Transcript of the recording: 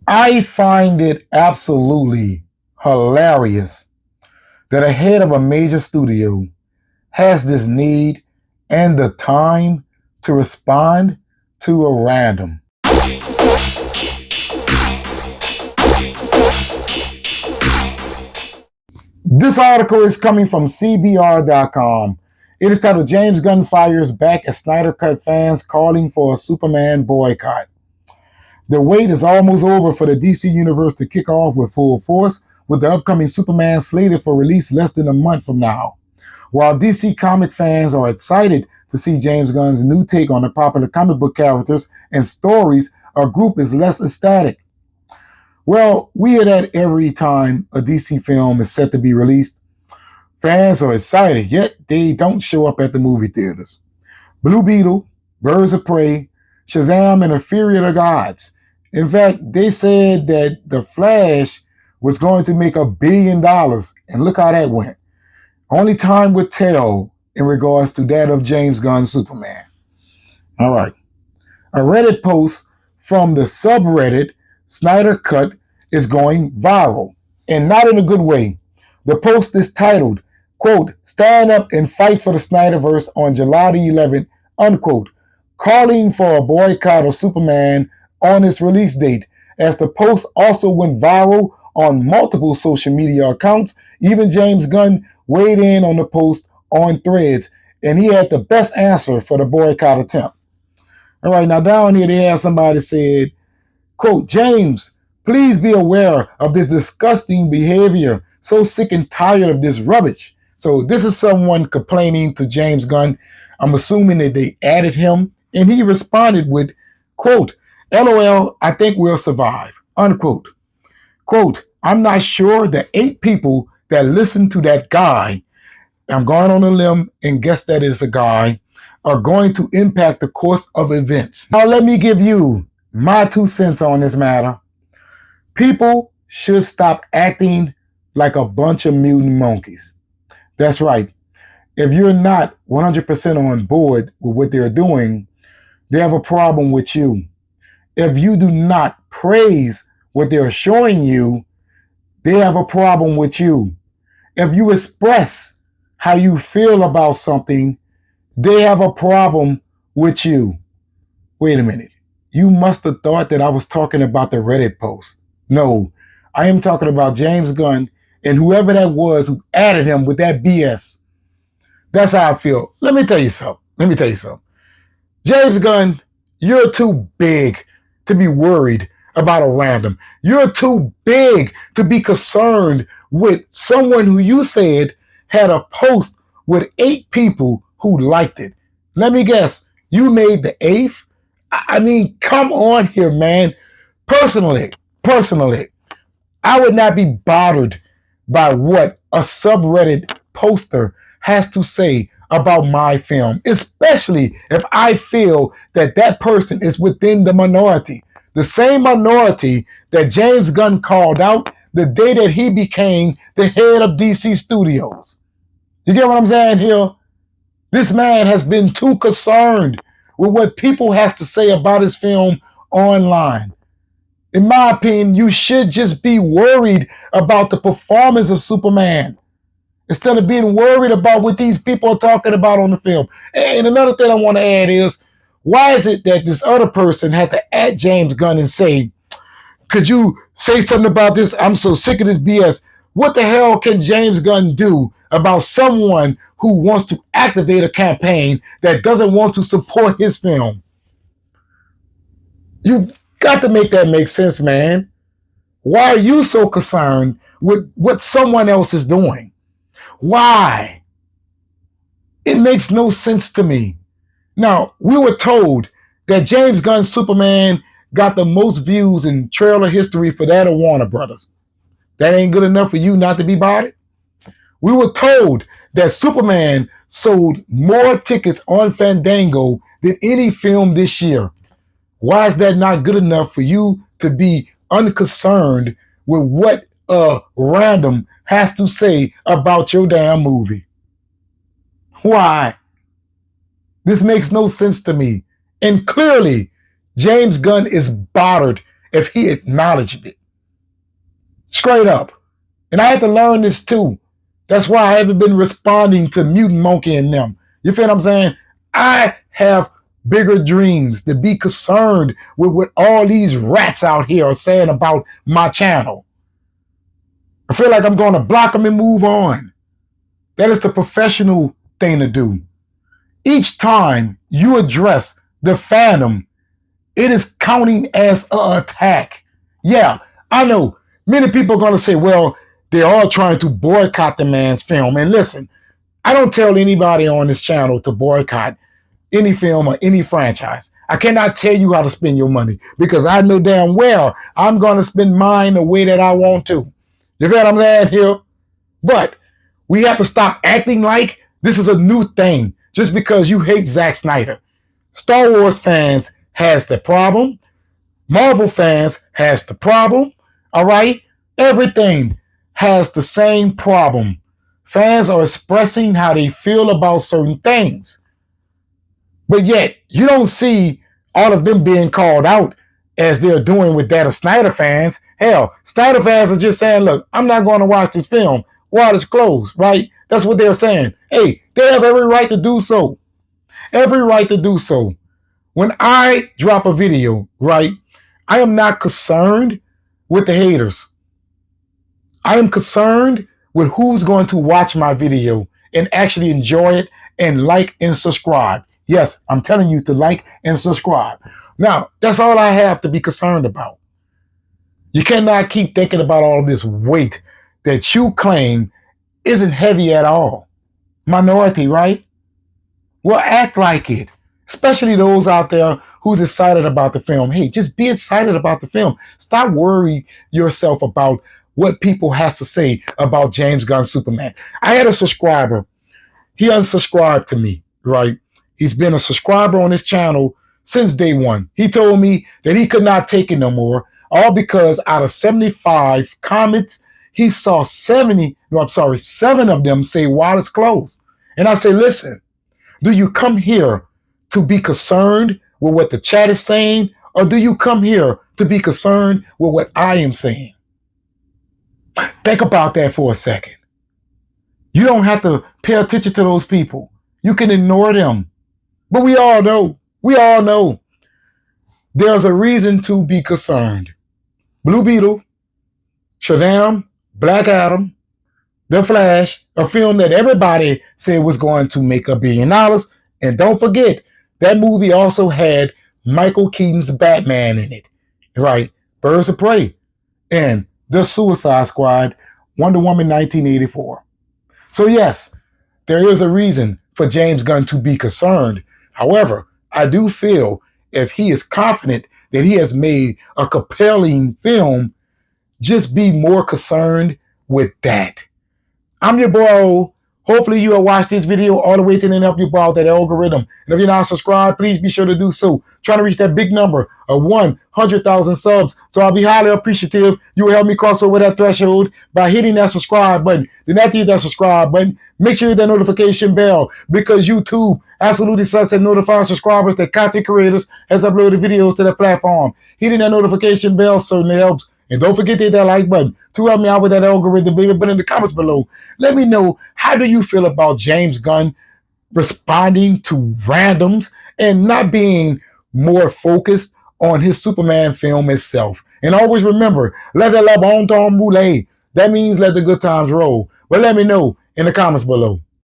I find it absolutely hilarious that a head of a major studio has this need and the time to respond to a random. This article is coming from CBR.com. It is titled James Gunn Fires Back at Snyder Cut Fans Calling for a Superman Boycott. The wait is almost over for the DC Universe to kick off with full force, with the upcoming Superman slated for release less than a month from now. While DC comic fans are excited to see James Gunn's new take on the popular comic book characters and stories, a group is less ecstatic. Well, we hear that every time a DC film is set to be released. Fans are excited, yet they don't show up at the movie theaters. Blue Beetle, Birds of Prey, Shazam, and A Fury of the Gods. In fact, they said that The Flash was going to make $1 billion, and look how that went. Only time would tell in regards to that of James Gunn's Superman. All right. A Reddit post from the subreddit Snyder Cut is going viral, and not in a good way. The post is titled, quote, "Stand up and fight for the Snyderverse on July the 11th, unquote, calling for a boycott of Superman on its release date." As the post also went viral on multiple social media accounts, even James Gunn weighed in on the post on Threads, and he had the best answer for the boycott attempt. All right, now down here they have somebody said, quote, "James, please be aware of this disgusting behavior. So sick and tired of this rubbish." So this is someone complaining to James Gunn. I'm assuming that they added him, and he responded with, quote, "LOL, I think we'll survive," unquote. Quote, "I'm not sure the 8 people that listen to that guy, I'm going on a limb and guess that it's a guy, are going to impact the course of events." Now let me give you my 2 cents on this matter. People should stop acting like a bunch of mutant monkeys. That's right. If you're not 100% on board with what they're doing, they have a problem with you. If you do not praise what they're showing you, they have a problem with you. If you express how you feel about something, they have a problem with you. Wait a minute. You must have thought that I was talking about the Reddit post. No, I am talking about James Gunn and whoever that was who added him with that BS. That's how I feel. Let me tell you something. James Gunn, you're too big to be worried about a random. You're too big to be concerned with someone who you said had a post with 8 people who liked it. Let me guess, you made the 8th? I mean, come on here, man. Personally, I would not be bothered by what a subreddit poster has to say about my film, especially if I feel that that person is within the minority. The same minority that James Gunn called out the day that he became the head of DC Studios. You get what I'm saying here? This man has been too concerned with what people has to say about his film online. In my opinion, you should just be worried about the performance of Superman instead of being worried about what these people are talking about on the film. And another thing I want to add is, why is it that this other person had to add James Gunn and say, "Could you say something about this? I'm so sick of this BS." What the hell can James Gunn do about someone who wants to activate a campaign that doesn't want to support his film? You've got to make that make sense, man. Why are you so concerned with what someone else is doing? Why? It makes no sense to me. Now, we were told that James Gunn's Superman got the most views in trailer history for that of Warner Brothers. That ain't good enough for you not to be bothered? We were told that Superman sold more tickets on Fandango than any film this year. Why is that not good enough for you to be unconcerned with what a random has to say about your damn movie? Why? This makes no sense to me. And clearly, James Gunn is bothered if he acknowledged it. Straight up. And I had to learn this too. That's why I haven't been responding to Mutant Monkey and them. You feel what I'm saying? I have bigger dreams to be concerned with what all these rats out here are saying about my channel. I feel like I'm going to block them and move on. That is the professional thing to do. Each time you address the fandom, it is counting as an attack. Yeah, I know. Many people are going to say, well, they're all trying to boycott the man's film. And listen, I don't tell anybody on this channel to boycott any film or any franchise. I cannot tell you how to spend your money because I know damn well I'm going to spend mine the way that I want to. You feel what I'm saying here? But we have to stop acting like this is a new thing just because you hate Zack Snyder. Star Wars fans has the problem. Marvel fans has the problem. All right? Everything has the same problem. Fans are expressing how they feel about certain things. But yet, you don't see all of them being called out as they're doing with that of Snyder fans. Hell, Snyder fans are just saying, look, I'm not going to watch this film while it's closed, right? That's what they're saying. Hey, they have every right to do so. Every right to do so. When I drop a video, right, I am not concerned with the haters. I am concerned with who's going to watch my video and actually enjoy it and like and subscribe. Yes, I'm telling you to like and subscribe. Now, that's all I have to be concerned about. You cannot keep thinking about all of this weight that you claim isn't heavy at all. Minority, right? Well, act like it. Especially those out there who's excited about the film. Hey, just be excited about the film. Stop worrying yourself about what people has to say about James Gunn's Superman. I had a subscriber. He unsubscribed to me, right? He's been a subscriber on this channel since day one. He told me that he could not take it no more, all because out of 75 comments, he saw 7 of them say while it's closed. And I say, listen, do you come here to be concerned with what the chat is saying, or do you come here to be concerned with what I am saying? Think about that for a second. You don't have to pay attention to those people. You can ignore them. But we all know there's a reason to be concerned. Blue Beetle, Shazam, Black Adam, The Flash, a film that everybody said was going to make $1 billion. And don't forget, that movie also had Michael Keaton's Batman in it, right? Birds of Prey, and The Suicide Squad, Wonder Woman 1984. So yes, there is a reason for James Gunn to be concerned. However, I do feel if he is confident that he has made a compelling film, just be more concerned with that. I'm your boy. Hopefully you will watch this video all the way to the end, help you about that algorithm. And if you're not subscribed, please be sure to do so. Trying to reach that big number of 100,000 subs. So I'll be highly appreciative. You will help me cross over that threshold by hitting that subscribe button. Then after you hit that subscribe button, make sure you hit that notification bell because YouTube absolutely sucks at notifying subscribers that content creators has uploaded videos to their platform. Hitting that notification bell certainly helps. And don't forget to hit that like button to help me out with that algorithm, baby. But in the comments below, let me know, how do you feel about James Gunn responding to randoms and not being more focused on his Superman film itself? And always remember, let the la bon temps roule. That means let the good times roll. But let me know in the comments below.